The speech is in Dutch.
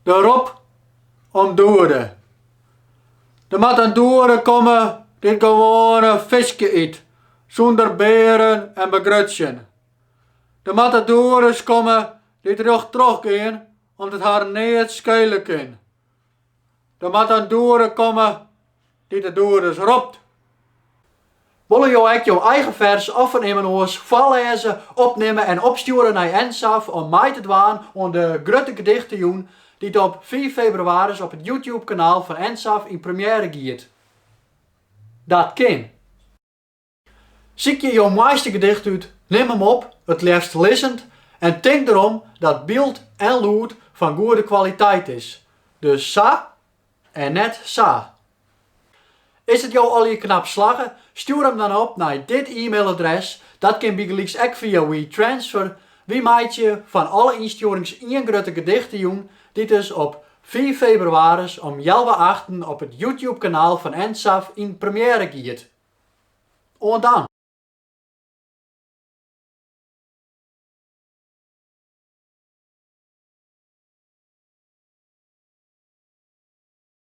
De roep om doeren. Er moet een doeren komen dit gewone visje eet, zonder beren en begrutsen. Er moeten doeren komen die teruggaan omdat het haar niet schelen kan. Er moet een doeren komen die de doeren roept. Willen jou ook jouw eigen vers opnemen oors, voorlezen, opnemen en opsturen naar Ensaf om mij te doen aan de grote gedichten die het op 4 februari op het YouTube kanaal van Ensaf in première gaat. Dat kan. Zie je jouw mooiste gedicht uit, neem hem op, het liefst lezend en denk erom dat beeld en luid van goede kwaliteit is. Dus sa en net sa. Is het jou al je knap slagen? Stuur hem dan op naar dit e-mailadres. Dat kan bijgelijks ook via WeTransfer. Wie maakt je van alle insturingen 1 grote gedichten doen, die dus op 4 februari om 11:08 op het YouTube kanaal van Ensaf in première gaat. En dan.